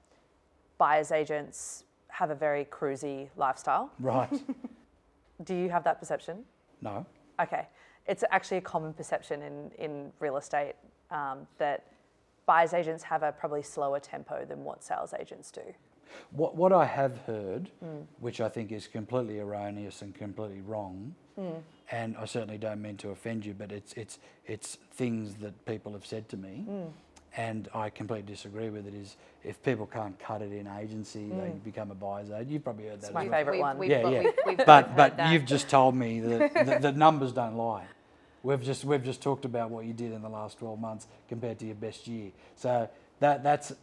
buyer's agents have a very cruisy lifestyle. Right. Do you have that perception? No. Okay. It's actually a common perception in real estate that buyer's agents have a probably slower tempo than what sales agents do. What I have heard, which I think is completely erroneous and completely wrong, and I certainly don't mean to offend you, but it's things that people have said to me, and I completely disagree with it, is if people can't cut it in agency, they become a buyer's agent. You've probably heard that. It's my as well. favourite one. We've But you've just told me that the numbers don't lie. We've just talked about what you did in the last 12 months compared to your best year. So that's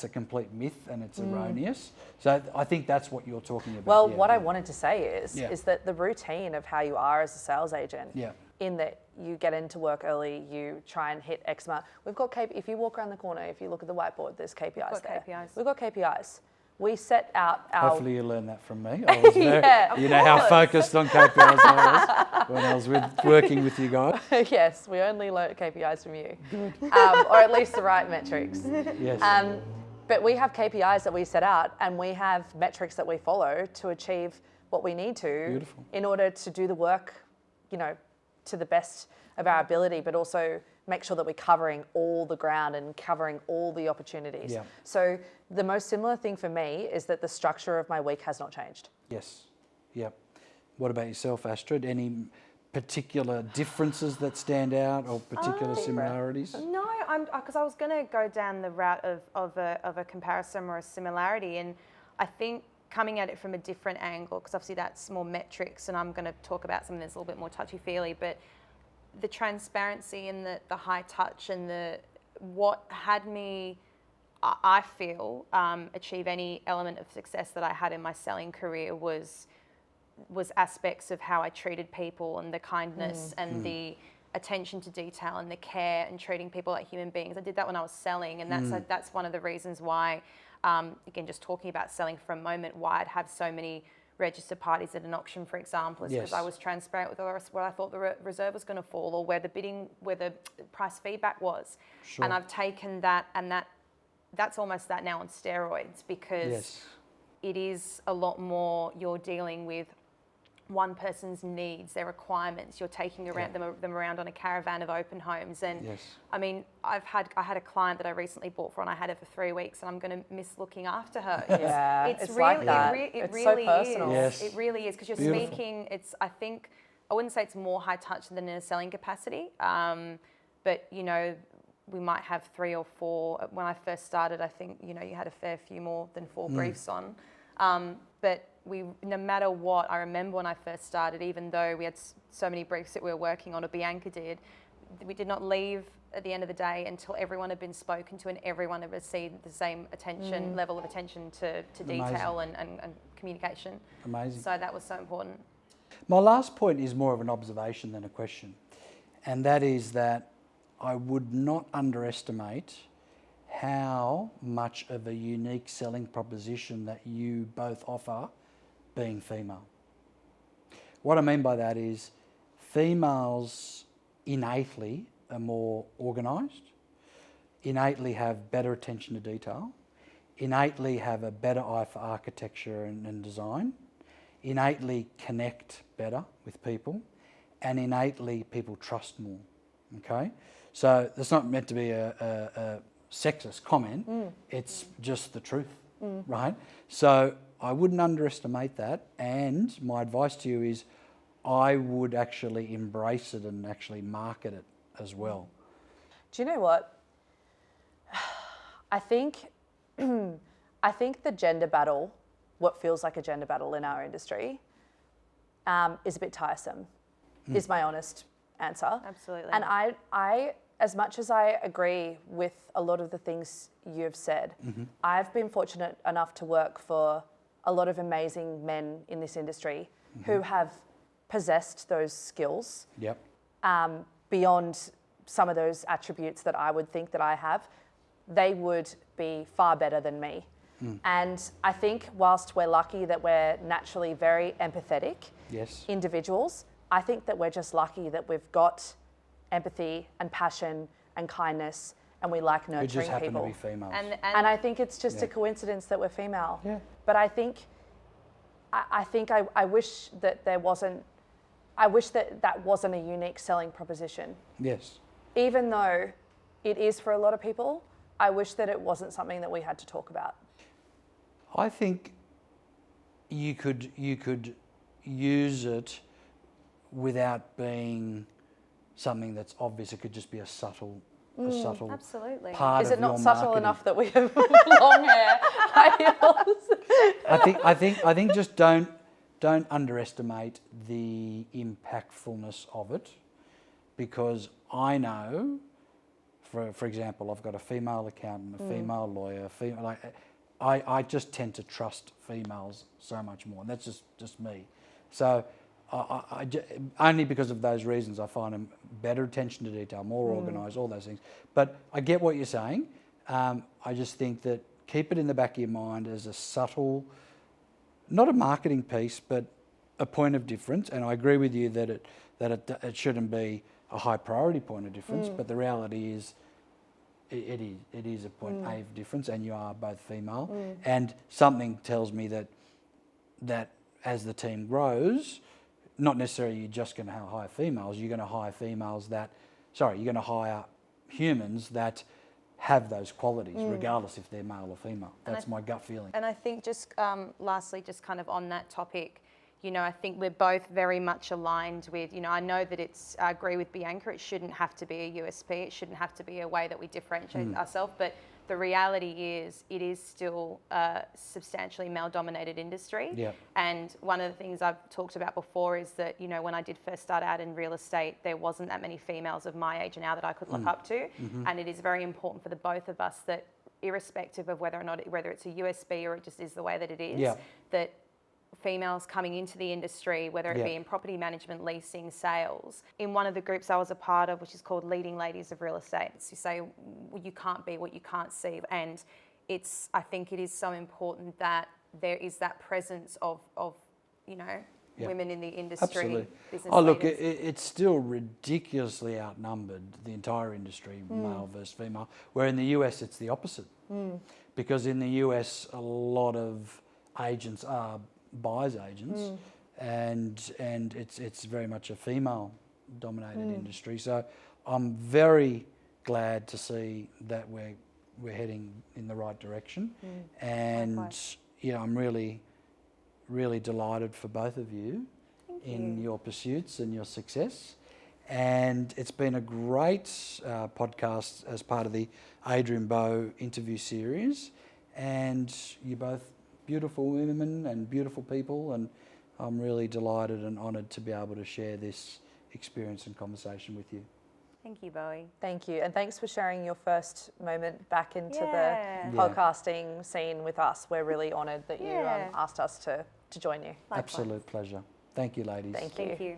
a complete myth and it's erroneous. So I think that's what you're talking about. Well, what I wanted to say is that the routine of how you are as a sales agent, in that you get into work early, you try and hit X amount. We've got if you walk around the corner, if you look at the whiteboard, there's KPIs there. KPIs. We've got KPIs. we set out our... Hopefully you learned that from me. I was very, Yeah, you know how focused on KPIs I was when I was working with you guys. Yes, we only learnt KPIs from you. Good. Or at least the right metrics. Yes. But we have KPIs that we set out, and we have metrics that we follow to achieve what we need to Beautiful. in order to do the work, you know, to the best of our ability, but also make sure that we're covering all the ground and covering all the opportunities. Yeah. So the most similar thing for me is that the structure of my week has not changed. Yes. Yep. What about yourself, Astrid? Any particular differences that stand out or particular similarities? No, because I was going to go down the route of a comparison or a similarity, and I think coming at it from a different angle, because obviously that's more metrics, and I'm going to talk about something that's a little bit more touchy-feely, but the transparency and the high touch and what had me, I feel, achieve any element of success that I had in my selling career was aspects of how I treated people and the kindness and the attention to detail and the care and treating people like human beings. I did that when I was selling, and that's one of the reasons why, again, just talking about selling for a moment, why I'd have so many register parties at an auction, for example, is because I was transparent with where I thought the reserve was going to fall or where the price feedback was. Sure. And I've taken that, and that's almost that now on steroids, because it is a lot more, you're dealing with one person's needs, their requirements. You're taking them around on a caravan of open homes, and I mean, I had a client that I recently bought for, and I had her for 3 weeks, and I'm going to miss looking after her. It's really, like that. It It's really so personal. is. Yes. It really is, because you're Beautiful. speaking. I think I wouldn't say it's more high touch than in a selling capacity, but you know, we might have 3 or 4. When I first started, I think, you know, you had a fair few more than 4 briefs on, but no matter what, I remember when I first started, even though we had so many briefs that we were working on, or Bianca did, we did not leave at the end of the day until everyone had been spoken to and everyone had received the same attention, level of attention to detail and communication. Amazing. So that was so important. My last point is more of an observation than a question, and that is that I would not underestimate how much of a unique selling proposition that you both offer, being female. What I mean by that is females innately are more organised, innately have better attention to detail, innately have a better eye for architecture and design, innately connect better with people, and innately people trust more. Okay? So that's not meant to be a sexist comment, it's just the truth, right? So I wouldn't underestimate that, and my advice to you is I would actually embrace it and actually market it as well. Do you know what? I think the gender battle, what feels like a gender battle in our industry, is a bit tiresome, is my honest answer. Absolutely. And I, as much as I agree with a lot of the things you've said, I've been fortunate enough to work for a lot of amazing men in this industry who have possessed those skills beyond some of those attributes that I would think that I have. They would be far better than me. And I think whilst we're lucky that we're naturally very empathetic individuals, I think that we're just lucky that we've got empathy and passion and kindness, and we like nurturing We just happen people. to be females. And I think it's just a coincidence that we're female. Yeah. But I wish that there wasn't. I wish that wasn't a unique selling proposition. Yes. Even though it is for a lot of people, I wish that it wasn't something that we had to talk about. I think you could use it without being something that's obvious. It could just be a subtle Absolutely. part Is of it not your subtle marketing. enough that we have long hair, high heels? I think just don't underestimate the impactfulness of it, because I know, for example, I've got a female accountant, a female lawyer, I just tend to trust females so much more, and that's just me. So only because of those reasons, I find them better attention to detail, more organised, all those things. But I get what you're saying. I just think that keep it in the back of your mind as a subtle, not a marketing piece, but a point of difference. And I agree with you that it shouldn't be a high priority point of difference, but the reality is it is a point of difference, and you are both female. And something tells me that as the team grows, not necessarily you're just going to hire females, you're going to hire humans that have those qualities, regardless if they're male or female. That's my gut feeling. And I think just lastly, just kind of on that topic, I think we're both very much aligned with, I know that I agree with Bianca, it shouldn't have to be a USP, it shouldn't have to be a way that we differentiate ourselves, but the reality is it is still a substantially male-dominated industry. Yep. And one of the things I've talked about before is that, when I did first start out in real estate, there wasn't that many females of my age now that I could look up to. And it is very important for the both of us that irrespective of whether it's a USB or it just is the way that it is, that females coming into the industry, whether it be in property management, leasing, sales. In one of the groups I was a part of, which is called Leading Ladies of Real Estate, you say you can't be what you can't see. And I think it is so important that there is that presence of women in the industry. Absolutely. Business Look, leaders. it's still ridiculously outnumbered, the entire industry, male versus female, where in the US it's the opposite. Because in the US a lot of agents are buyers agents, and it's very much a female dominated industry. So I'm very glad to see that we're heading in the right direction, and I'm really delighted for both of you in your pursuits and your success. And it's been a great podcast as part of the Adrian Bo interview series, and you're both beautiful women and beautiful people, and I'm really delighted and honoured to be able to share this experience and conversation with you. Thank you, Bowie. Thank you. And thanks for sharing your first moment back into the podcasting scene with us. We're really honoured that you asked us to join you. Absolute pleasure. Thank you, ladies. Thank you.